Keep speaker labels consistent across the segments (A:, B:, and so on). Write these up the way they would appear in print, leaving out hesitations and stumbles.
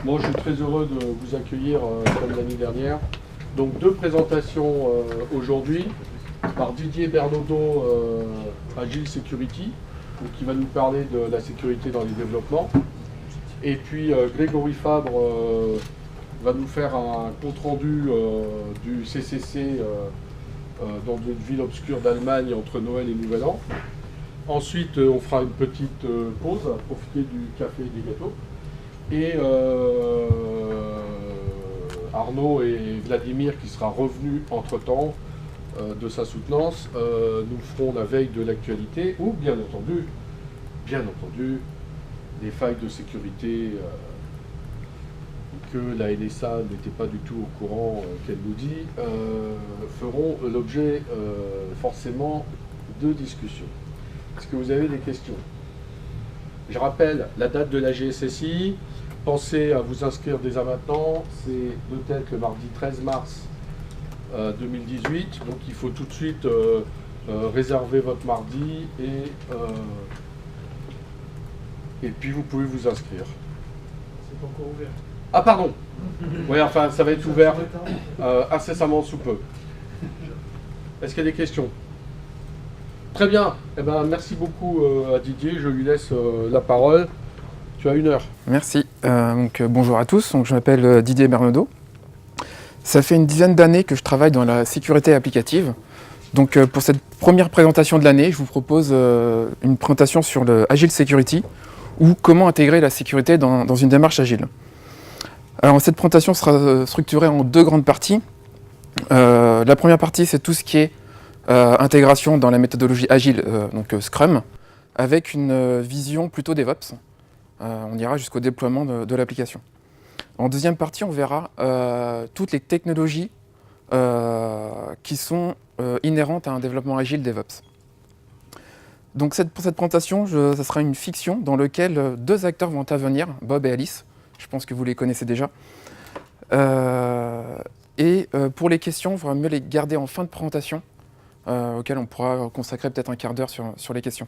A: Moi, je suis très heureux de vous accueillir comme l'année dernière. Donc, deux présentations aujourd'hui par Didier Bernaudot, Agile Security, donc, qui va nous parler de la sécurité dans les développements. Et puis, Grégory Fabre va nous faire un compte-rendu du CCC dans une ville obscure d'Allemagne entre Noël et Nouvel An. Ensuite, on fera une petite pause à profiter du café et des gâteaux. Et Arnaud et Vladimir, qui sera revenu entre-temps de sa soutenance, nous feront la veille de l'actualité, ou bien entendu, les failles de sécurité que la NSA n'était pas du tout au courant qu'elle nous dit, feront l'objet forcément de discussions. Est-ce que vous avez des questions? Je rappelle la date de la GSSI. Pensez à vous inscrire dès à maintenant. C'est peut-être le mardi 13 mars 2018. Donc il faut tout de suite réserver votre mardi et puis vous pouvez vous inscrire.
B: C'est pas encore ouvert.
A: Ah pardon. Oui, enfin ça va être ouvert incessamment sous peu. Est-ce qu'il y a des questions? Très bien. Eh ben, merci beaucoup à Didier. Je lui laisse la parole. Tu as 1 heure.
C: Merci. Bonjour à tous. Donc, je m'appelle Didier Bernaudot. Ça fait une dizaine d'années que je travaille dans la sécurité applicative. Donc, pour cette première présentation de l'année, je vous propose une présentation sur le Agile Security ou comment intégrer la sécurité dans une démarche agile. Alors, cette présentation sera structurée en 2 grandes parties. La première partie, c'est tout ce qui est intégration dans la méthodologie agile, donc Scrum, avec une vision plutôt DevOps. On ira jusqu'au déploiement de l'application. En deuxième partie, on verra toutes les technologies qui sont inhérentes à un développement agile DevOps. Donc pour cette présentation, ça sera une fiction dans laquelle 2 acteurs vont intervenir, Bob et Alice. Je pense que vous les connaissez déjà. Pour les questions, il faudra mieux les garder en fin de présentation, auquel on pourra consacrer peut-être un quart d'heure sur les questions.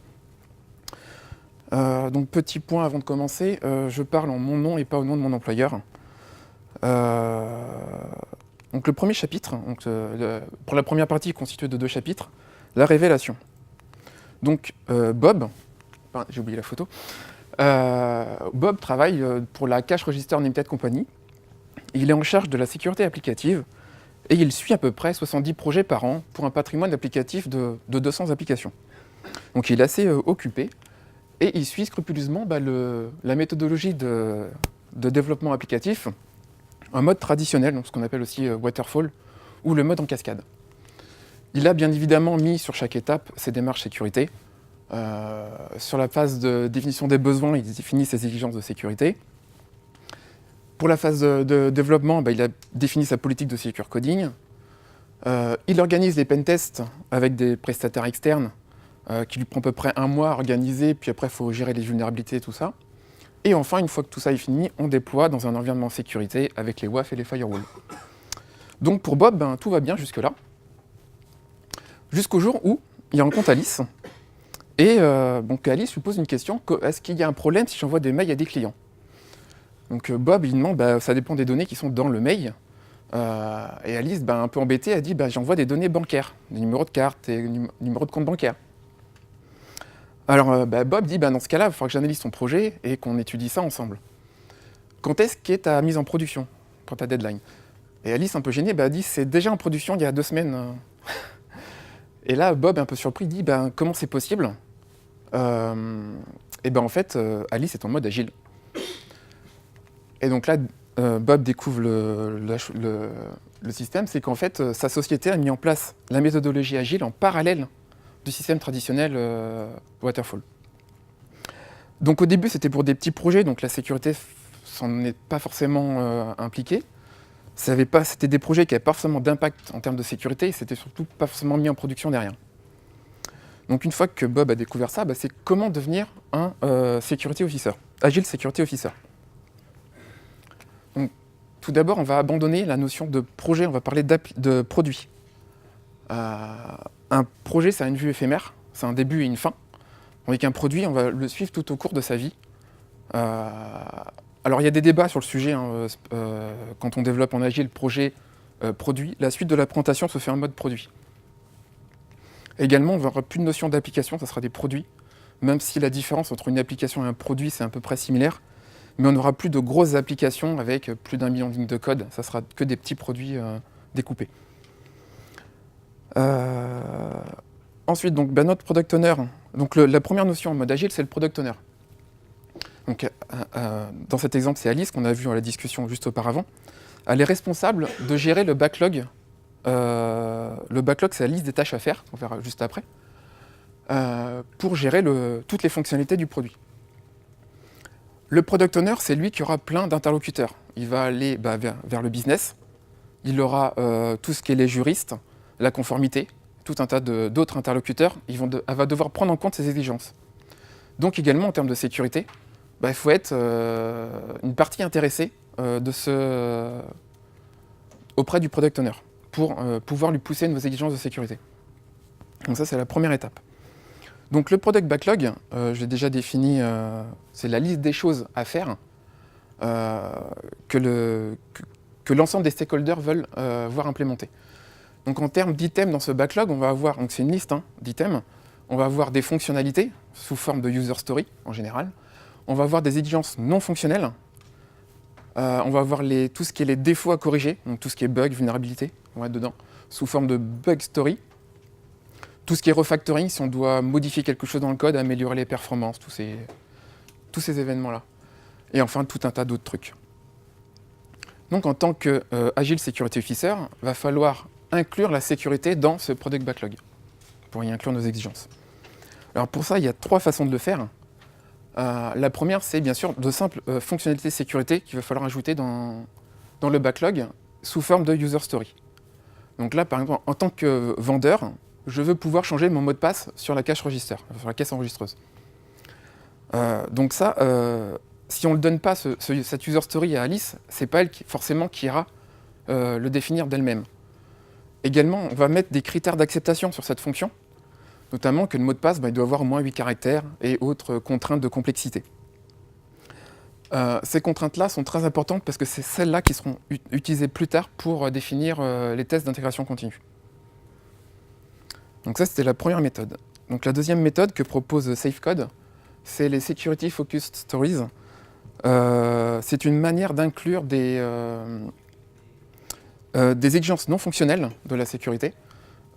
C: Donc petit point avant de commencer, je parle en mon nom et pas au nom de mon employeur. Donc le premier chapitre, pour la première partie constituée de 2 chapitres, la révélation. Donc Bob, j'ai oublié la photo, Bob travaille pour la Cache Register Limited Company. Il est en charge de la sécurité applicative et il suit à peu près 70 projets par an pour un patrimoine applicatif de 200 applications. Donc il est assez occupé. Et il suit scrupuleusement la méthodologie de développement applicatif, un mode traditionnel, donc ce qu'on appelle aussi waterfall, ou le mode en cascade. Il a bien évidemment mis sur chaque étape ses démarches sécurité. Sur la phase de définition des besoins, il définit ses exigences de sécurité. Pour la phase de développement, il a défini sa politique de secure coding. Il organise les pentests avec des prestataires externes, qui lui prend à peu près 1 mois à organiser, puis après il faut gérer les vulnérabilités et tout ça. Et enfin, une fois que tout ça est fini, on déploie dans un environnement sécurité avec les WAF et les firewalls. Donc pour Bob, tout va bien jusque-là. Jusqu'au jour où il rencontre Alice. Et Alice lui pose une question, est-ce qu'il y a un problème si j'envoie des mails à des clients? Donc Bob, il demande, ça dépend des données qui sont dans le mail. Et Alice, un peu embêtée, elle dit, j'envoie des données bancaires, des numéros de carte et numéros de compte bancaire. Alors Bob dit, dans ce cas-là, il faudra que j'analyse ton projet et qu'on étudie ça ensemble. Quand est-ce qu'est ta mise en production, pour ta deadline? Et Alice, un peu gênée, dit, c'est déjà en production il y a 2 semaines. Et là, Bob, un peu surpris, dit, comment c'est possible? En fait, Alice est en mode agile. Et donc là, Bob découvre le système, c'est qu'en fait, sa société a mis en place la méthodologie agile en parallèle du système traditionnel Waterfall. Donc au début, c'était pour des petits projets, donc la sécurité s'en est pas forcément impliquée. C'était des projets qui n'avaient pas forcément d'impact en termes de sécurité, et c'était surtout pas forcément mis en production derrière. Donc une fois que Bob a découvert ça, c'est comment devenir un security officer, Agile Security Officer. Donc, tout d'abord, on va abandonner la notion de projet, on va parler de produit. Un projet, ça a une vue éphémère, c'est un début et une fin. Avec un produit, on va le suivre tout au cours de sa vie. Alors il y a des débats sur le sujet, hein, quand on développe en agile projet produit, la suite de la présentation se fait en mode produit. Également, on n'aura plus de notion d'application, ça sera des produits, même si la différence entre une application et un produit, c'est à peu près similaire, mais on n'aura plus de grosses applications avec plus d'1 million de lignes de code, ça sera que des petits produits découpés. Ensuite, donc, notre product owner, donc la première notion en mode agile, c'est le product owner. Donc, dans cet exemple, c'est Alice, qu'on a vu dans la discussion juste auparavant. Elle est responsable de gérer le backlog. Le backlog, c'est la liste des tâches à faire, on verra juste après, pour gérer toutes les fonctionnalités du produit. Le product owner, c'est lui qui aura plein d'interlocuteurs. Il va aller vers le business, il aura tout ce qui est les juristes, la conformité, tout un tas d'autres interlocuteurs, elle va devoir prendre en compte ces exigences. Donc également, en termes de sécurité, il faut être une partie intéressée auprès du product owner pour pouvoir lui pousser nos exigences de sécurité. Donc ça, c'est la première étape. Donc le product backlog, je l'ai déjà défini, c'est la liste des choses à faire que l'ensemble des stakeholders veulent voir implémenter. Donc en termes d'items dans ce backlog, on va avoir, donc c'est une liste d'items, on va avoir des fonctionnalités sous forme de user story en général, on va avoir des exigences non fonctionnelles, on va avoir tout ce qui est les défauts à corriger, donc tout ce qui est bug, vulnérabilité, on va être dedans, sous forme de bug story. Tout ce qui est refactoring, si on doit modifier quelque chose dans le code, améliorer les performances, tous ces événements-là. Et enfin, tout un tas d'autres trucs. Donc en tant que Agile Security Officer, il va falloir inclure la sécurité dans ce product backlog, pour y inclure nos exigences. Alors pour ça, il y a 3 façons de le faire. La première, c'est bien sûr de simples fonctionnalités de sécurité qu'il va falloir ajouter dans le backlog sous forme de user story. Donc là, par exemple, en tant que vendeur, je veux pouvoir changer mon mot de passe sur la cache register, sur la caisse enregistreuse. Donc ça, si on ne donne pas cette user story à Alice, c'est pas elle forcément qui ira le définir d'elle-même. Également, on va mettre des critères d'acceptation sur cette fonction, notamment que le mot de passe, il doit avoir au moins 8 caractères et autres contraintes de complexité. Ces contraintes-là sont très importantes parce que c'est celles-là qui seront utilisées plus tard pour définir les tests d'intégration continue. Donc ça, c'était la première méthode. Donc la deuxième méthode que propose SafeCode, c'est les Security Focused Stories. C'est une manière d'inclure des exigences non fonctionnelles de la sécurité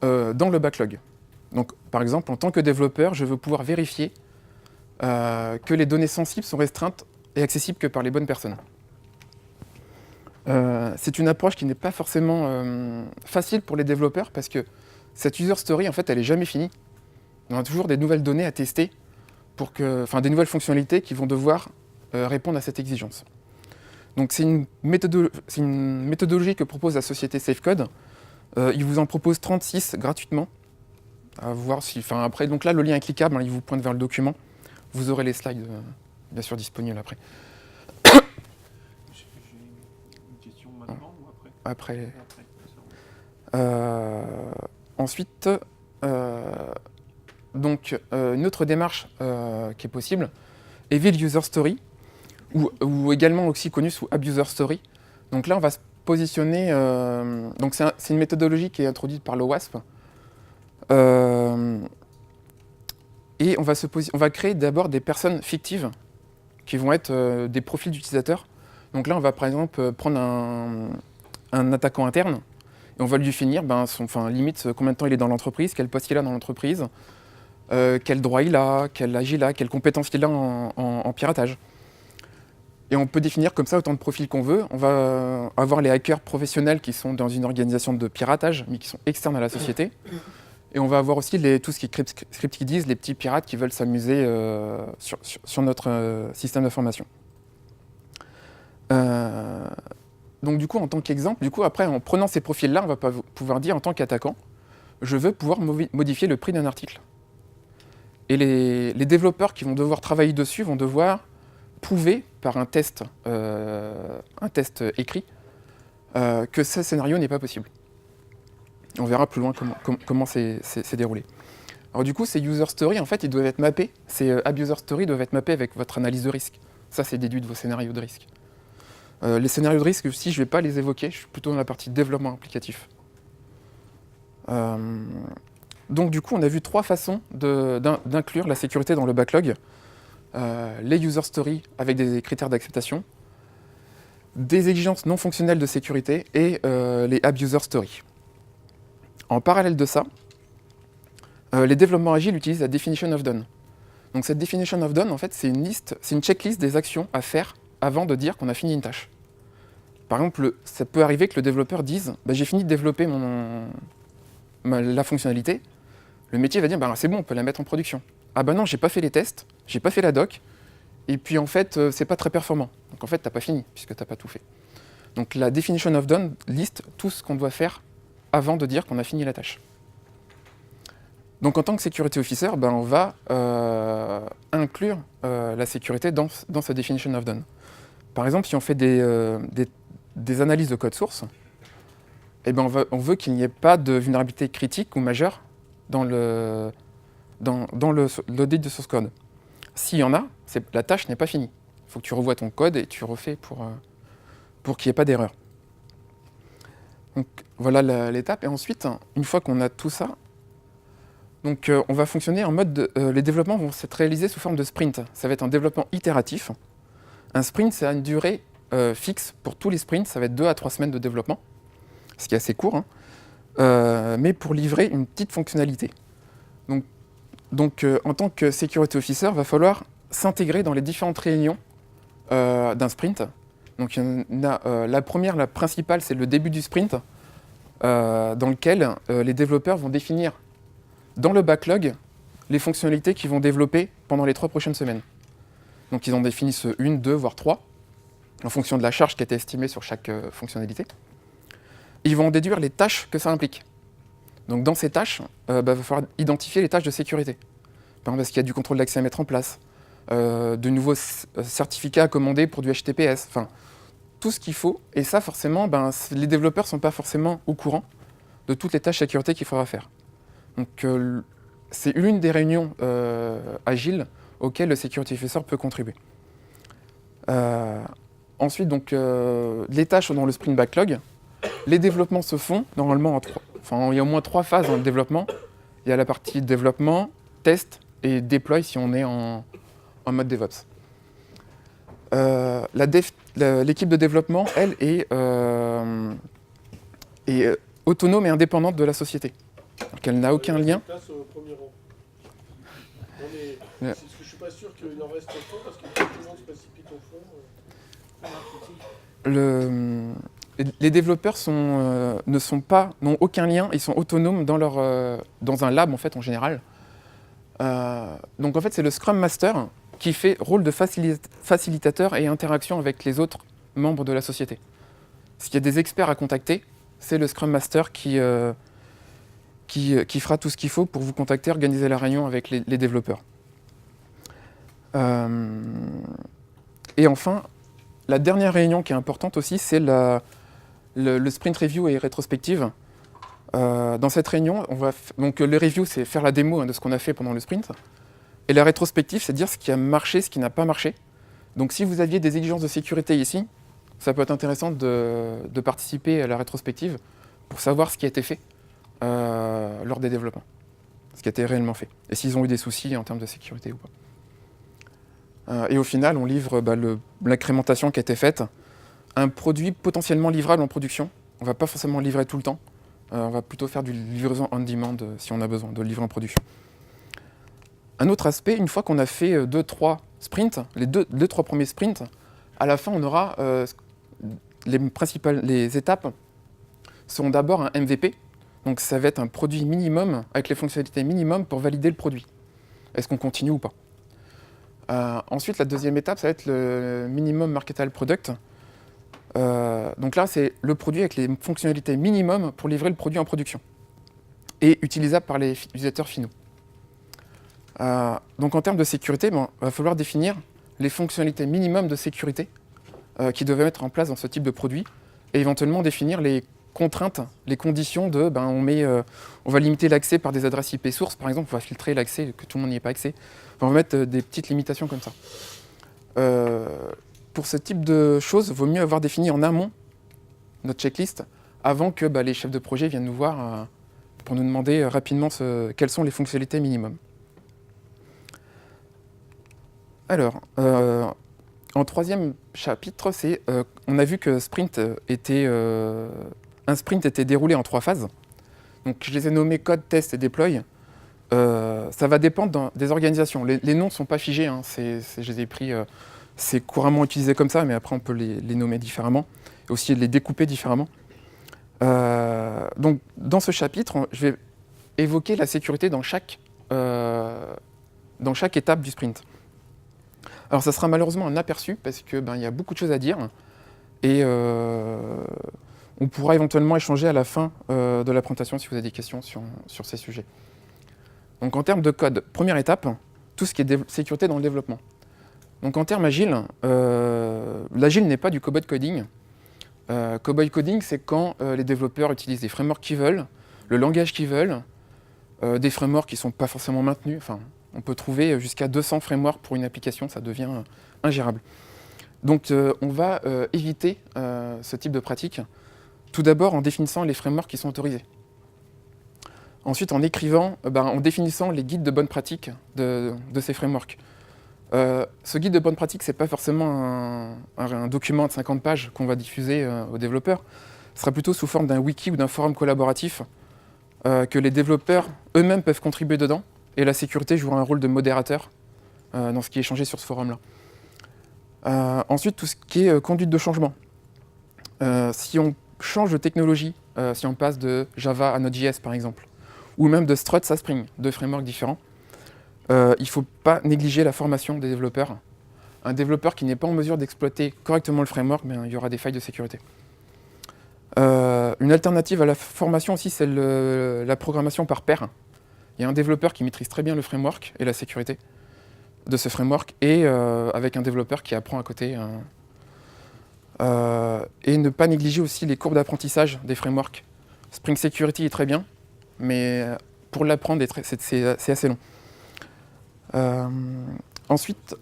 C: dans le backlog. Donc par exemple, en tant que développeur, je veux pouvoir vérifier que les données sensibles sont restreintes et accessibles que par les bonnes personnes. C'est une approche qui n'est pas forcément facile pour les développeurs parce que cette user story, en fait, elle n'est jamais finie. On a toujours des nouvelles données à tester, des nouvelles fonctionnalités qui vont devoir répondre à cette exigence. Donc c'est une méthodologie que propose la société SafeCode. Il vous en propose 36 gratuitement. À voir après, donc là, le lien est cliquable, il vous pointe vers le document. Vous aurez les slides, bien sûr, disponibles après.
B: J'ai une question maintenant ou après?
C: Ensuite, une autre démarche qui est possible, Evil User Story, ou également aussi connu sous Abuser Story. Donc là, on va se positionner. Donc c'est une méthodologie qui est introduite par l'OWASP. Et on va créer d'abord des personnes fictives qui vont être des profils d'utilisateurs. Donc là, on va par exemple prendre un attaquant interne et on va lui définir limite combien de temps il est dans l'entreprise, quel poste il a dans l'entreprise, quel droit il a, quel âge il a, quelles compétences il a en piratage. Et on peut définir comme ça autant de profils qu'on veut. On va avoir les hackers professionnels qui sont dans une organisation de piratage, mais qui sont externes à la société. Et on va avoir aussi tout ce qui est script kiddies, les petits pirates qui veulent s'amuser sur notre système d'information. Donc du coup, en tant qu'exemple, après, en prenant ces profils-là, on va pouvoir dire en tant qu'attaquant, je veux pouvoir modifier le prix d'un article. Et les développeurs qui vont devoir travailler dessus vont devoir prouver par un test écrit que ce scénario n'est pas possible. On verra plus loin comment c'est déroulé. Alors du coup, ces user stories, en fait, ils doivent être mappés. Ces abuser stories doivent être mappés avec votre analyse de risque. Ça, c'est déduit de vos scénarios de risque. Les scénarios de risque aussi, je ne vais pas les évoquer, je suis plutôt dans la partie développement applicatif. Donc du coup, on a vu 3 façons d'inclure la sécurité dans le backlog. Les user stories avec des critères d'acceptation, des exigences non fonctionnelles de sécurité et les abuser stories. En parallèle de ça, les développements agiles utilisent la definition of done. Donc cette definition of done, en fait, c'est une checklist des actions à faire avant de dire qu'on a fini une tâche. Par exemple, ça peut arriver que le développeur dise bah, « j'ai fini de développer la fonctionnalité ». Le métier va dire bah, « c'est bon, on peut la mettre en production ». Ah bah non, j'ai pas fait les tests, j'ai pas fait la doc, et puis en fait, c'est pas très performant. Donc en fait, t'as pas fini, puisque t'as pas tout fait. Donc la definition of done liste tout ce qu'on doit faire avant de dire qu'on a fini la tâche. Donc en tant que security officer, ben, on va inclure la sécurité dans ce definition of done. Par exemple, si on fait des analyses de code source, eh ben on veut qu'il n'y ait pas de vulnérabilité critique ou majeure dans l'audit de source code. S'il y en a, la tâche n'est pas finie. Il faut que tu revoies ton code et tu refais pour qu'il n'y ait pas d'erreur. Donc voilà l'étape. Et ensuite, une fois qu'on a tout ça, donc, on va fonctionner en mode... les développements vont être réalisés sous forme de sprint. Ça va être un développement itératif. Un sprint, ça a une durée fixe. Pour tous les sprints, ça va être 2 à 3 semaines de développement, ce qui est assez court, hein. Mais pour livrer une petite fonctionnalité. Donc en tant que security officer, il va falloir s'intégrer dans les différentes réunions d'un sprint. Donc, la première, la principale, c'est le début du sprint, dans lequel les développeurs vont définir dans le backlog les fonctionnalités qu'ils vont développer pendant les 3 prochaines semaines. Donc ils en définissent 1, 2, voire 3, en fonction de la charge qui a été estimée sur chaque fonctionnalité. Et ils vont en déduire les tâches que ça implique. Donc dans ces tâches, il va falloir identifier les tâches de sécurité. Par exemple, est-ce qu'il y a du contrôle d'accès à mettre en place, de nouveaux certificats à commander pour du HTTPS, enfin tout ce qu'il faut. Et ça, forcément, les développeurs ne sont pas forcément au courant de toutes les tâches sécurité qu'il faudra faire. Donc c'est l'une des réunions agiles auxquelles le security officer peut contribuer. Ensuite, donc, les tâches dans le sprint backlog, les développements se font normalement il y a au moins 3 phases dans le développement. Il y a la partie développement, test et deploy si on est en mode DevOps. L'équipe de développement, elle, est autonome et indépendante de la société. Donc elle n'a aucun lien.
A: Place au premier rang. Parce que je ne suis pas sûr qu'il en reste au fond, parce que tout le monde se précipite au fond.
C: Les développeurs n'ont aucun lien, ils sont autonomes dans un lab en fait en général. Donc en fait c'est le Scrum Master qui fait rôle de facilitateur et interaction avec les autres membres de la société. S'il y a des experts à contacter, c'est le Scrum Master qui fera tout ce qu'il faut pour vous contacter, organiser la réunion avec les développeurs. Et enfin, la dernière réunion qui est importante aussi, c'est le sprint review et rétrospective. Dans cette réunion, donc le review, c'est faire la démo de ce qu'on a fait pendant le sprint. Et la rétrospective, c'est dire ce qui a marché, ce qui n'a pas marché. Donc si vous aviez des exigences de sécurité ici, ça peut être intéressant de participer à la rétrospective pour savoir ce qui a été fait lors des développements, ce qui a été réellement fait, et s'ils ont eu des soucis en termes de sécurité ou pas. Et au final, on livre l'incrémentation qui a été faite, un produit potentiellement livrable en production. On ne va pas forcément livrer tout le temps, on va plutôt faire du livraison on demand si on a besoin de livrer en production. Un autre aspect, une fois qu'on a fait 2-3 sprints, les 2-3 premiers sprints, à la fin on aura les étapes seront d'abord un MVP. Donc ça va être un produit minimum, avec les fonctionnalités minimum pour valider le produit. Est-ce qu'on continue ou pas? Ensuite, la deuxième étape, ça va être le minimum marketable product. Donc là, c'est le produit avec les fonctionnalités minimum pour livrer le produit en production et utilisable par les utilisateurs finaux. Donc en termes de sécurité, il va falloir définir les fonctionnalités minimum de sécurité qui doivent être en place dans ce type de produit et éventuellement définir les contraintes, les conditions de on va limiter l'accès par des adresses IP sources, par exemple, on va filtrer l'accès, que tout le monde n'y ait pas accès. On va mettre des petites limitations comme ça. pour ce type de choses, il vaut mieux avoir défini en amont notre checklist avant que les chefs de projet viennent nous voir pour nous demander rapidement quelles sont les fonctionnalités minimum. Alors, en troisième chapitre, on a vu que un sprint était déroulé en 3 phases. Donc, je les ai nommés code, test et deploy. Ça va dépendre des organisations. Les noms ne sont pas figés, hein. Je les ai pris, c'est couramment utilisé comme ça, mais après on peut les nommer différemment et aussi les découper différemment. Donc, dans ce chapitre, je vais évoquer la sécurité dans chaque étape du sprint. Alors ça sera malheureusement un aperçu parce que il y a beaucoup de choses à dire et on pourra éventuellement échanger à la fin de la présentation si vous avez des questions sur ces sujets. Donc en termes de code, première étape, tout ce qui est sécurité dans le développement. Donc en termes agiles, l'agile n'est pas du cowboy coding. Cowboy coding, c'est quand les développeurs utilisent des frameworks qu'ils veulent, le langage qu'ils veulent, des frameworks qui ne sont pas forcément maintenus. Enfin, on peut trouver jusqu'à 200 frameworks pour une application, ça devient ingérable. Donc on va éviter ce type de pratique, tout d'abord en définissant les frameworks qui sont autorisés. Ensuite en définissant les guides de bonne pratique de ces frameworks. Ce guide de bonne pratique, ce n'est pas forcément un document de 50 pages qu'on va diffuser aux développeurs, ce sera plutôt sous forme d'un wiki ou d'un forum collaboratif que les développeurs eux-mêmes peuvent contribuer dedans, et la sécurité jouera un rôle de modérateur dans ce qui est échangé sur ce forum-là. Ensuite, tout ce qui est conduite de changement. Si on change de technologie, si on passe de Java à Node.js par exemple, ou même de Struts à Spring, 2 frameworks différents, il ne faut pas négliger la formation des développeurs. Un développeur qui n'est pas en mesure d'exploiter correctement le framework, il y aura des failles de sécurité. Une alternative à la formation aussi, c'est la programmation par pair. Il y a un développeur qui maîtrise très bien le framework et la sécurité de ce framework, et avec un développeur qui apprend à côté. Et ne pas négliger aussi les courbes d'apprentissage des frameworks. Spring Security est très bien, mais pour l'apprendre, c'est assez long. Ensuite,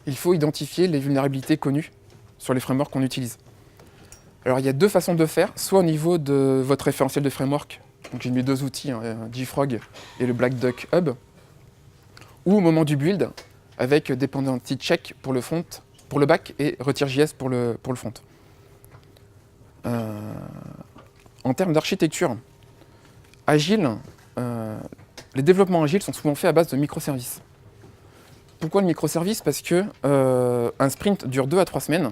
C: il faut identifier les vulnérabilités connues sur les frameworks qu'on utilise. Alors il y a 2 façons de faire, soit au niveau de votre référentiel de framework, donc j'ai mis 2 outils, JFrog et le Black Duck Hub, ou au moment du build, avec dependency check pour le front, pour le back, et retire.js pour le front. En termes d'architecture, agile, les développements agiles sont souvent faits à base de microservices. Pourquoi le microservice ? Parce que un sprint dure 2 à 3 semaines,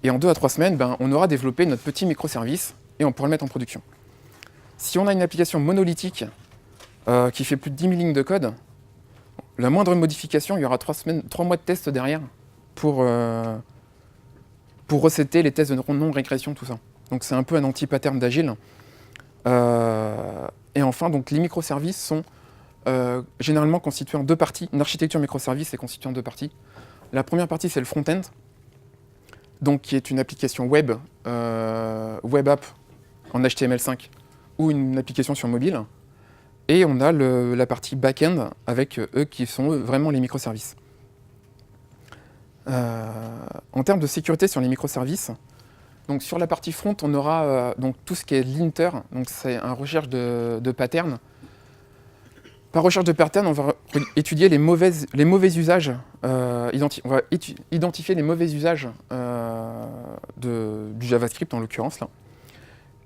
C: et en 2 à 3 semaines, on aura développé notre petit microservice et on pourra le mettre en production. Si on a une application monolithique qui fait plus de 10 000 lignes de code, la moindre modification, il y aura 3 mois de tests derrière pour resetter les tests de non-régression, tout ça. Donc c'est un peu un anti-pattern d'agile. Et enfin, donc, les microservices sont généralement constitués en 2 parties. Une architecture microservice est constituée en 2 parties. La première partie, c'est le front-end, donc qui est une application web, web app en HTML5 ou une application sur mobile. Et on a la partie back-end avec eux qui sont vraiment les microservices. En termes de sécurité sur les microservices, donc sur la partie front, on aura donc tout ce qui est linter, donc c'est une recherche de patterns. Par recherche de patterns, on va étudier les mauvais usages, on va identifier les mauvais usages du JavaScript en l'occurrence là.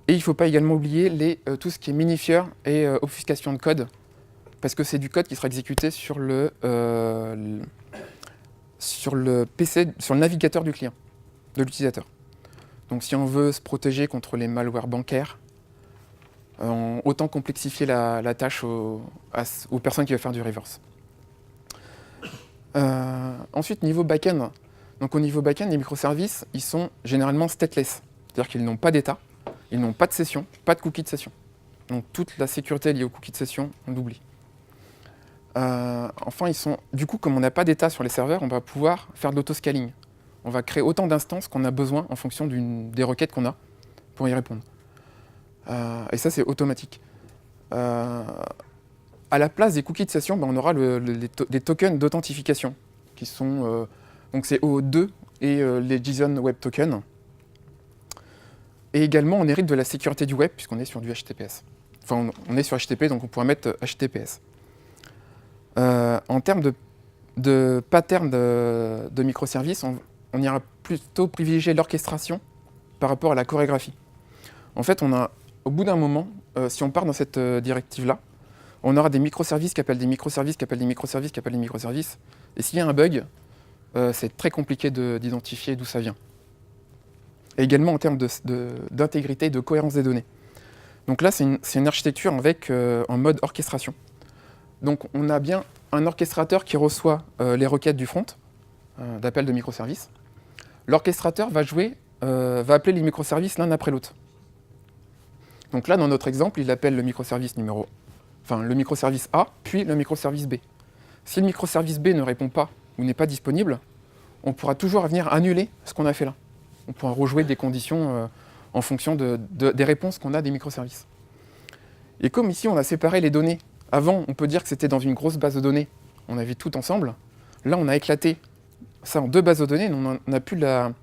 C: Et il ne faut pas également oublier tout ce qui est minifier et obfuscation de code, parce que c'est du code qui sera exécuté sur le PC, sur le navigateur du client, de l'utilisateur. Donc si on veut se protéger contre les malwares bancaires, autant complexifier la tâche aux personnes qui veulent faire du reverse. Ensuite, niveau back-end. Donc au niveau back-end, les microservices, ils sont généralement stateless. C'est-à-dire qu'ils n'ont pas d'état, ils n'ont pas de session, pas de cookie de session. Donc toute la sécurité liée aux cookies de session, on l'oublie. Enfin, du coup, comme on n'a pas d'état sur les serveurs, on va pouvoir faire de l'autoscaling. On va créer autant d'instances qu'on a besoin en fonction des requêtes qu'on a pour y répondre. Et ça, c'est automatique. à la place des cookies de session, on aura les tokens d'authentification, qui sont donc c'est OAuth2 et les JSON Web Tokens. Et également, on hérite de la sécurité du web, puisqu'on est sur du HTTPS. Enfin, on est sur HTTP, donc on pourra mettre HTTPS. En termes de pattern de microservices, on ira plutôt privilégier l'orchestration par rapport à la chorégraphie. En fait, au bout d'un moment, si on part dans cette directive-là, on aura des microservices qui appellent des microservices, qui appellent des microservices, qui appellent des microservices. Et s'il y a un bug, c'est très compliqué d'identifier d'où ça vient. Et également en termes d'intégrité et de cohérence des données. Donc là, c'est une architecture avec en mode orchestration. Donc on a bien un orchestrateur qui reçoit les requêtes du front, d'appel de microservices. L'orchestrateur va appeler les microservices l'un après l'autre. Donc là, dans notre exemple, il appelle le microservice le microservice A, puis le microservice B. Si le microservice B ne répond pas ou n'est pas disponible, on pourra toujours venir annuler ce qu'on a fait là. On pourra rejouer des conditions en fonction des réponses qu'on a des microservices. Et comme ici, on a séparé les données. Avant, on peut dire que c'était dans une grosse base de données. On avait tout ensemble. Là, on a éclaté ça en deux bases de données. On n'a plus la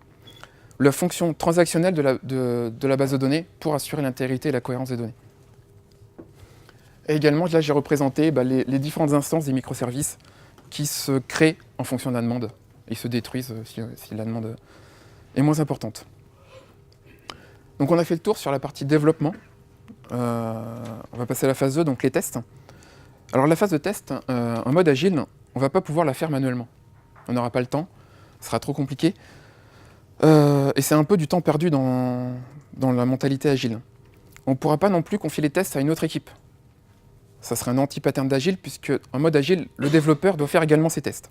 C: fonction transactionnelle de la base de données pour assurer l'intégrité et la cohérence des données. Et également, là, j'ai représenté les différentes instances des microservices qui se créent en fonction de la demande. Ils se détruisent si la demande est moins importante. Donc on a fait le tour sur la partie développement. On va passer à la phase 2, donc les tests. Alors la phase de test, en mode agile, on ne va pas pouvoir la faire manuellement. On n'aura pas le temps, ce sera trop compliqué. Et c'est un peu du temps perdu dans la mentalité agile. On ne pourra pas non plus confier les tests à une autre équipe. Ça serait un anti-pattern d'agile, puisque en mode agile, le développeur doit faire également ses tests.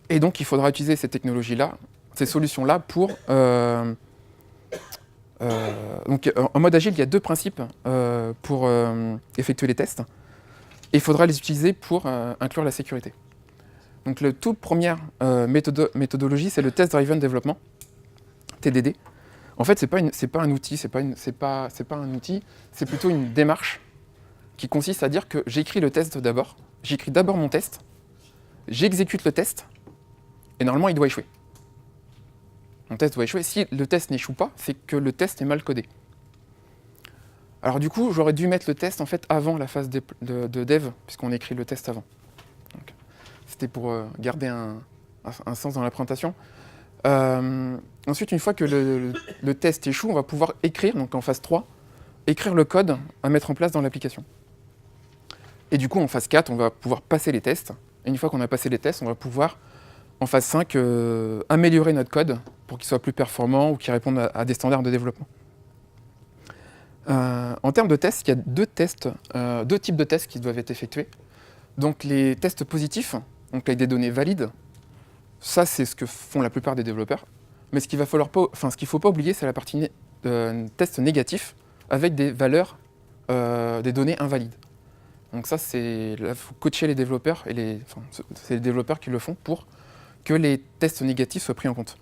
C: Et donc il faudra utiliser ces technologies-là, ces solutions-là pour... donc en mode agile, il y a deux principes pour effectuer les tests. Et il faudra les utiliser pour inclure la sécurité. Donc la toute première méthodologie, c'est le Test Driven Development, TDD. En fait, c'est pas un outil, c'est plutôt une démarche qui consiste à dire que j'écris le test d'abord, j'écris d'abord mon test, j'exécute le test, et normalement il doit échouer. Mon test doit échouer. Si le test n'échoue pas, c'est que le test est mal codé. Alors du coup, j'aurais dû mettre le test en fait avant la phase de dev, puisqu'on écrit le test avant. C'était pour garder un sens dans la présentation. Ensuite, une fois que le test échoue, on va pouvoir écrire, donc en phase 3, écrire le code à mettre en place dans l'application. Et du coup, en phase 4, on va pouvoir passer les tests. Et une fois qu'on a passé les tests, on va pouvoir, en phase 5, améliorer notre code pour qu'il soit plus performant ou qu'il réponde à des standards de développement. En termes de tests, il y a deux types de tests qui doivent être effectués. Donc les tests positifs, donc avec des données valides, ça c'est ce que font la plupart des développeurs. Mais ce qu'il ne faut pas oublier, c'est la partie test négatif avec des valeurs, des données invalides. Donc ça, il faut coacher les développeurs, c'est les développeurs qui le font pour que les tests négatifs soient pris en compte.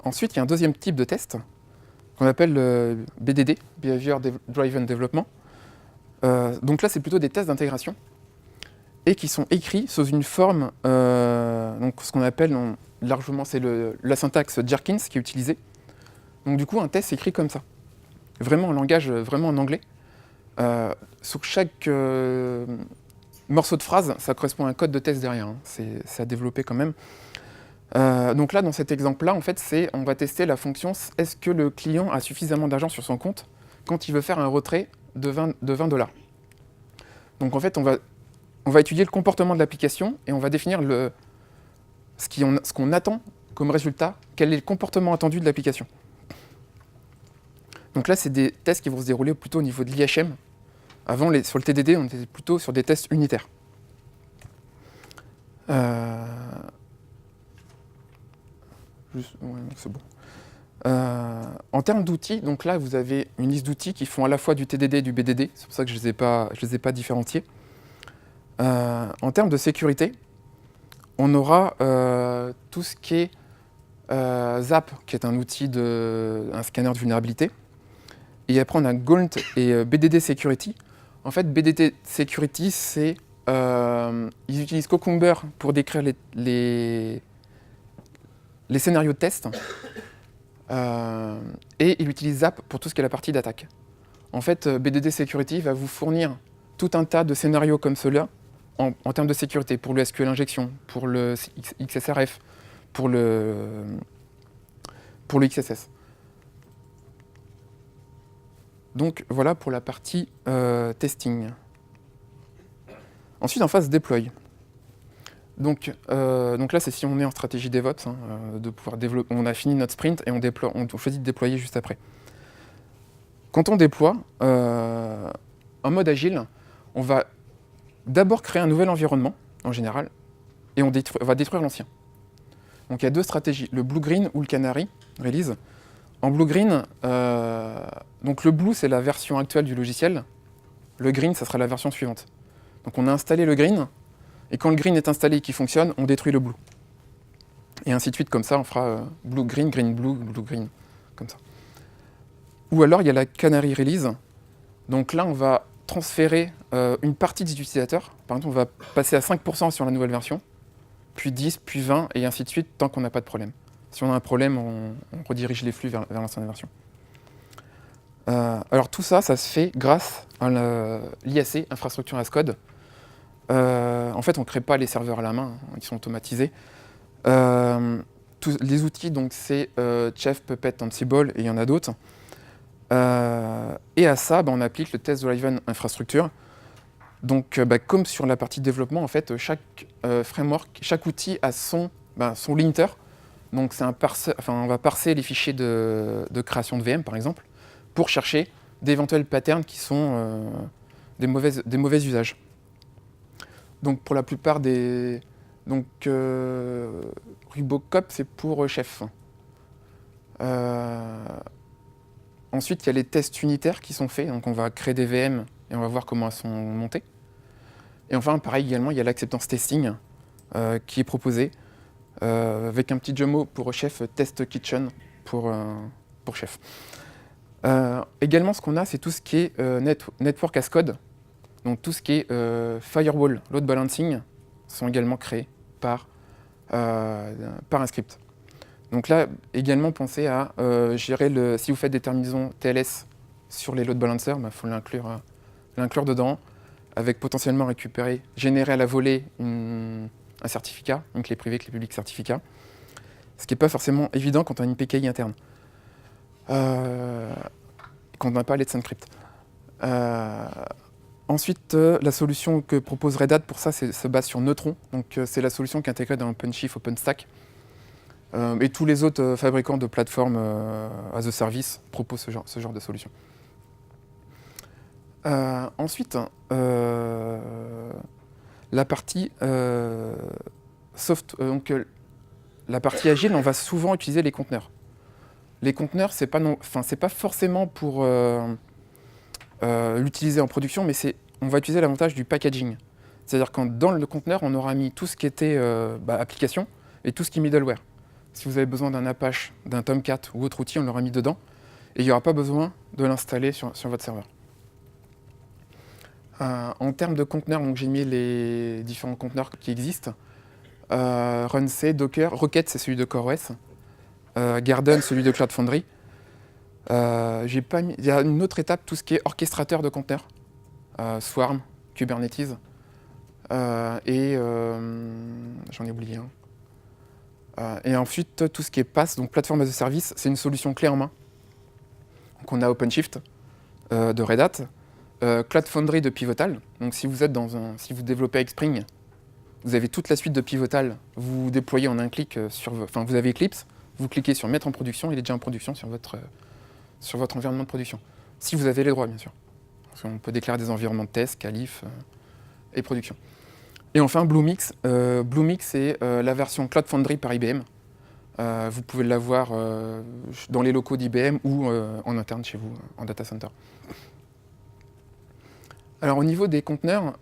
C: Ensuite, il y a un deuxième type de test qu'on appelle le BDD, Behavior Driven Development. Donc là, c'est plutôt des tests d'intégration et qui sont écrits sous une forme, donc ce qu'on appelle largement, c'est la syntaxe Jerkins qui est utilisée. Donc du coup, un test s'écrit comme ça, vraiment en langage, vraiment en anglais. Sur chaque morceau de phrase, ça correspond à un code de test derrière. Hein. C'est à développer quand même. Donc là, dans cet exemple-là, en fait, on va tester la fonction est-ce que le client a suffisamment d'argent sur son compte quand il veut faire un retrait de 20 $. Donc en fait, on va étudier le comportement de l'application et on va définir ce qu'on attend comme résultat, quel est le comportement attendu de l'application. Donc là, c'est des tests qui vont se dérouler plutôt au niveau de l'IHM. Avant, sur le TDD, on était plutôt sur des tests unitaires. C'est bon. En termes d'outils, donc là, vous avez une liste d'outils qui font à la fois du TDD et du BDD. C'est pour ça que je ne les ai pas différenciés. En termes de sécurité, on aura tout ce qui est ZAP, qui est un outil un scanner de vulnérabilité. Et après, on a Gaunt et BDD Security. En fait, BDD Security, c'est... ils utilisent Cucumber pour décrire les scénarios de test. Et ils utilisent Zap pour tout ce qui est la partie d'attaque. En fait, BDD Security va vous fournir tout un tas de scénarios comme ceux-là en termes de sécurité, pour le SQL injection, pour le XSRF, pour le XSS. Donc voilà pour la partie testing. Ensuite, en phase deploy. Donc là, c'est si on est en stratégie DevOps, de pouvoir développer. On a fini notre sprint et on choisit de déployer juste après. Quand on déploie, en mode agile, on va d'abord créer un nouvel environnement, en général, et on va détruire l'ancien. Donc il y a deux stratégies, le blue-green ou le canary release. En blue-green, donc le blue, c'est la version actuelle du logiciel. Le green, ça sera la version suivante. Donc on a installé le green, et quand le green est installé et qu'il fonctionne, on détruit le blue. Et ainsi de suite, comme ça, on fera blue-green, green-blue, blue-green, comme ça. Ou alors, il y a la canary release. Donc là, on va transférer une partie des utilisateurs. Par exemple, on va passer à 5% sur la nouvelle version, puis 10, puis 20, et ainsi de suite, tant qu'on n'a pas de problème. Si on a un problème, on redirige les flux vers l'ancienne version. Alors tout ça, ça se fait grâce à l'IAC, Infrastructure as Code. En fait, on ne crée pas les serveurs à la main, ils sont automatisés. Les outils, donc c'est Chef, Puppet, Ansible, et il y en a d'autres. Et à ça, on applique le test-driven infrastructure. Donc, comme sur la partie développement, en fait, chaque framework, chaque outil a son linter. Donc, on va parser les fichiers de création de VM, par exemple, pour chercher d'éventuels patterns qui sont des mauvais usages. Donc, pour la plupart des... Donc, Rubocop, c'est pour Chef. Ensuite, il y a les tests unitaires qui sont faits. Donc, on va créer des VM et on va voir comment elles sont montées. Et enfin, pareil également, il y a l'acceptance testing qui est proposé avec un petit jeu mot pour Chef, Test Kitchen pour Chef. Également, ce qu'on a, c'est tout ce qui est Network as Code. Donc, tout ce qui est Firewall, Load Balancing, sont également créés par un script. Donc là, également, pensez à gérer si vous faites des terminaisons TLS sur les load balancers, faut l'inclure dedans, avec potentiellement générer à la volée un certificat, une clé privée, clé publique certificat, ce qui n'est pas forcément évident quand on a une PKI interne, quand on n'a pas Let's Encrypt. Ensuite, la solution que propose Red Hat pour ça, se base sur Neutron, donc c'est la solution qui est intégrée dans OpenShift, OpenStack. Et tous les autres fabricants de plateformes as a service proposent ce genre de solution. Ensuite, la partie la partie agile, on va souvent utiliser les conteneurs. Les conteneurs, c'est pas forcément pour l'utiliser en production, mais on va utiliser l'avantage du packaging. C'est-à-dire que dans le conteneur, on aura mis tout ce qui était application et tout ce qui est middleware. Si vous avez besoin d'un Apache, d'un Tomcat ou autre outil, on l'aura mis dedans. Et il n'y aura pas besoin de l'installer sur votre serveur. En termes de conteneurs, donc j'ai mis les différents conteneurs qui existent. Runc, Docker, Rocket, c'est celui de CoreOS. Garden, celui de Cloud Foundry. Il y a une autre étape, tout ce qui est orchestrateur de conteneurs. Swarm, Kubernetes. Et j'en ai oublié un. Et ensuite, tout ce qui est PaaS, donc plateforme as a service, c'est une solution clé en main. Donc on a OpenShift de Red Hat, Cloud Foundry de Pivotal. Donc si vous développez avec Spring, vous avez toute la suite de Pivotal, vous déployez en un clic vous avez Eclipse, vous cliquez sur mettre en production, il est déjà en production sur votre environnement de production. Si vous avez les droits, bien sûr. Parce qu'on peut déclarer des environnements de test, Calif et production. Et enfin, Bluemix. Bluemix, c'est la version Cloud Foundry par IBM. Vous pouvez l'avoir dans les locaux d'IBM ou en interne chez vous, en data center. Alors, au niveau des conteneurs,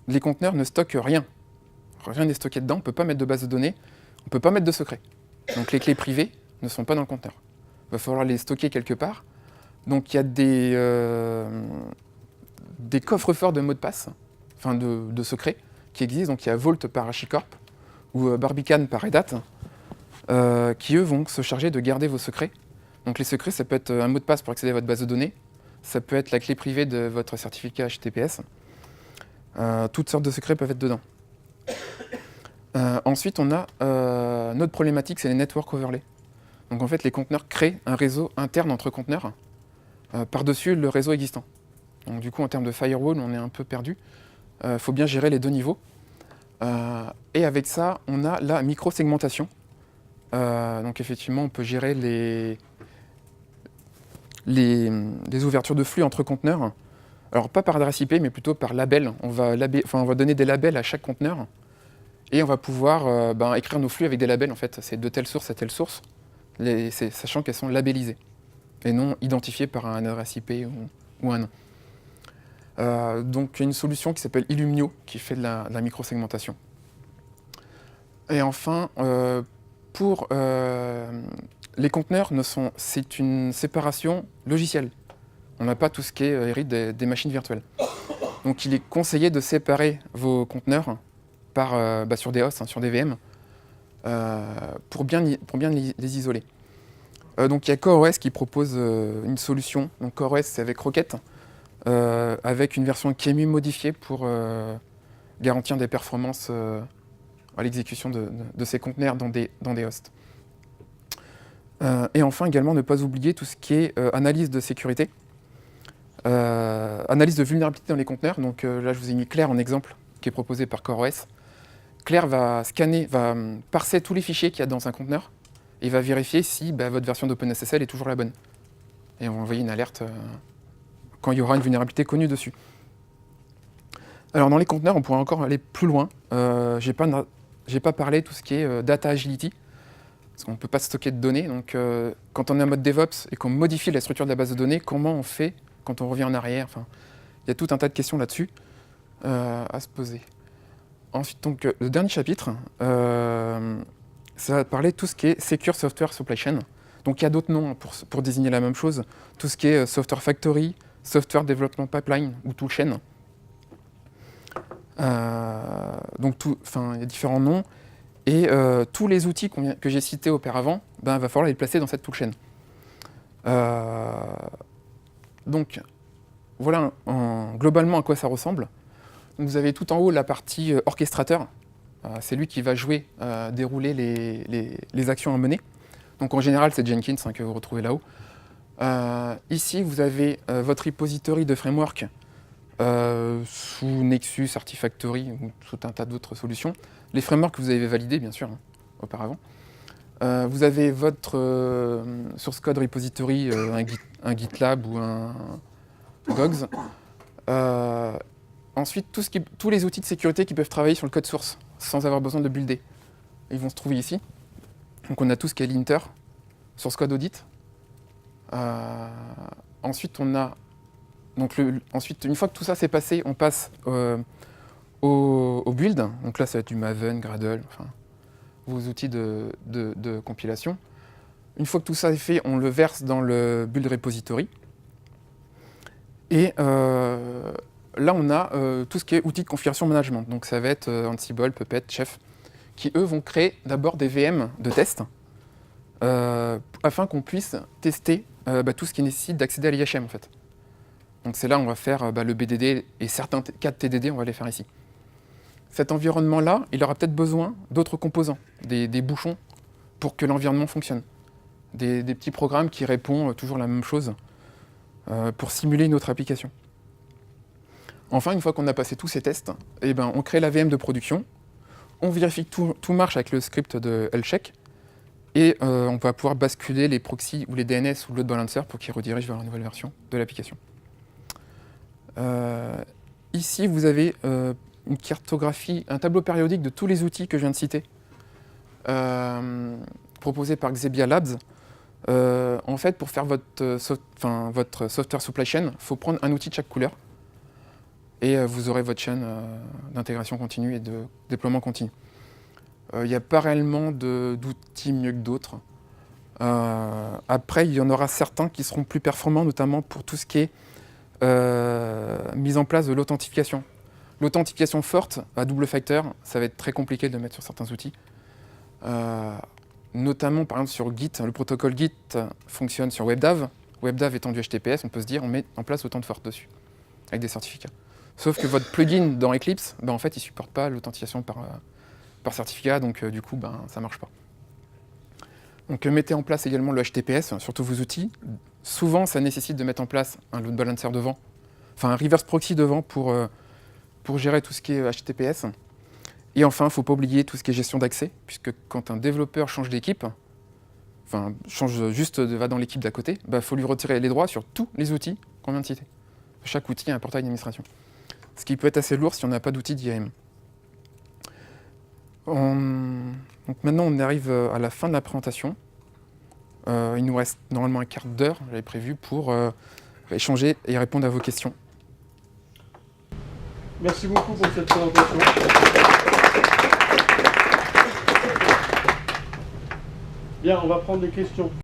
C: les conteneurs ne stockent rien. Rien n'est stocké dedans, on ne peut pas mettre de base de données, on ne peut pas mettre de secret. Donc, les clés privées ne sont pas dans le conteneur. Il va falloir les stocker quelque part. Donc il y a des coffres-forts de mots de passe, enfin de secrets, qui existent. Donc il y a Vault par HashiCorp ou Barbican par Red Hat, qui eux vont se charger de garder vos secrets. Donc les secrets, ça peut être un mot de passe pour accéder à votre base de données, ça peut être la clé privée de votre certificat HTTPS. Toutes sortes de secrets peuvent être dedans. Ensuite, on a notre problématique, c'est les network overlays. Donc en fait, les conteneurs créent un réseau interne entre conteneurs par-dessus le réseau existant. Donc du coup, en termes de firewall, on est un peu perdu. Il faut bien gérer les deux niveaux. Et avec ça, on a la micro-segmentation. Donc effectivement, on peut gérer les ouvertures de flux entre conteneurs. Alors pas par adresse IP, mais plutôt par label. On va donner des labels à chaque conteneur. Et on va pouvoir écrire nos flux avec des labels. En fait, c'est de telle source à telle source, sachant qu'elles sont labellisées et non identifiées par un adresse IP ou un nom. Donc il y a une solution qui s'appelle Illumio qui fait de la micro-segmentation. Et enfin, pour les conteneurs, c'est une séparation logicielle. On n'a pas tout ce qui est hérite des machines virtuelles. Donc il est conseillé de séparer vos conteneurs sur des hosts, sur des VM, pour bien les isoler. Donc il y a CoreOS qui propose une solution. Donc CoreOS, c'est avec Rocket, avec une version QEMU modifiée pour garantir des performances à l'exécution de ces conteneurs dans des hosts. Et enfin, également, ne pas oublier tout ce qui est analyse de sécurité, analyse de vulnérabilité dans les conteneurs. Donc là, je vous ai mis Claire en exemple, qui est proposé par CoreOS. Claire va parser tous les fichiers qu'il y a dans un conteneur et va vérifier si votre version d'OpenSSL est toujours la bonne. Et on va envoyer une alerte quand il y aura une vulnérabilité connue dessus. Alors dans les conteneurs, on pourrait encore aller plus loin. J'ai pas parlé de tout ce qui est data agility, parce qu'on ne peut pas stocker de données. Donc quand on est en mode DevOps et qu'on modifie la structure de la base de données, comment on fait quand on revient en arrière? Enfin, il y a tout un tas de questions là-dessus à se poser. Ensuite, donc, le dernier chapitre, ça va parler de tout ce qui est Secure Software Supply Chain. Donc il y a d'autres noms pour désigner la même chose. Tout ce qui est Software Factory, Software Development Pipeline ou Toolchain. Donc il y a différents noms. Et tous les outils que j'ai cités auparavant, il va falloir les placer dans cette toolchain. Donc voilà globalement à quoi ça ressemble. Donc, vous avez tout en haut la partie orchestrateur. C'est lui qui va jouer, dérouler les actions à mener. Donc en général, c'est Jenkins que vous retrouvez là-haut. Ici, vous avez votre repository de framework sous Nexus, Artifactory ou tout un tas d'autres solutions. Les frameworks que vous avez validés, bien sûr, auparavant. Vous avez votre source code repository, un GitLab ou un Dogs. Ensuite, tous les outils de sécurité qui peuvent travailler sur le code source sans avoir besoin de builder. Ils vont se trouver ici. Donc on a tout ce qui est linter, source code audit. Ensuite, on a ensuite, une fois que tout ça s'est passé, on passe au build. Donc là, ça va être du Maven, Gradle, enfin, vos outils de compilation. Une fois que tout ça est fait, on le verse dans le build repository. Et là, on a tout ce qui est outils de configuration management. Donc ça va être Ansible, Puppet, Chef, qui eux vont créer d'abord des VM de test afin qu'on puisse tester tout ce qui nécessite d'accéder à l'IHM en fait. Donc c'est là où on va faire le BDD et certains cas de TDD, on va les faire ici. Cet environnement-là, il aura peut-être besoin d'autres composants, des bouchons pour que l'environnement fonctionne. Des petits programmes qui répondent toujours la même chose pour simuler une autre application. Enfin, une fois qu'on a passé tous ces tests, on crée la VM de production, on vérifie que tout marche avec le script de Lcheck, et on va pouvoir basculer les proxys ou les DNS ou le load balancer pour qu'ils redirigent vers la nouvelle version de l'application. Ici, vous avez une cartographie, un tableau périodique de tous les outils que je viens de citer, proposés par Xebia Labs. En fait, pour faire votre software supply chain, il faut prendre un outil de chaque couleur. Et vous aurez votre chaîne d'intégration continue et de déploiement continu. Il n'y a pas réellement d'outils mieux que d'autres. Après, il y en aura certains qui seront plus performants, notamment pour tout ce qui est mise en place de l'authentification. L'authentification forte à double facteur, ça va être très compliqué de le mettre sur certains outils. Notamment, par exemple, sur Git, le protocole Git fonctionne sur WebDAV. WebDAV étant du HTTPS, on peut se dire on met en place autant de forte dessus, avec des certificats. Sauf que votre plugin dans Eclipse, en fait, il ne supporte pas l'authentification par certificat, donc du coup, ça ne marche pas. Donc mettez en place également le HTTPS sur tous vos outils. Souvent, ça nécessite de mettre en place un load balancer devant, enfin un reverse proxy devant pour gérer tout ce qui est HTTPS. Et enfin, il ne faut pas oublier tout ce qui est gestion d'accès, puisque quand un développeur change d'équipe, enfin change juste, va dans l'équipe d'à côté, faut lui retirer les droits sur tous les outils qu'on vient de citer. Chaque outil a un portail d'administration. Ce qui peut être assez lourd si on n'a pas d'outil d'IAM. Donc maintenant, on arrive à la fin de la présentation. Il nous reste normalement un quart d'heure, j'avais prévu, pour échanger et répondre à vos questions.
A: Merci beaucoup pour cette présentation. Bien, on va prendre des questions.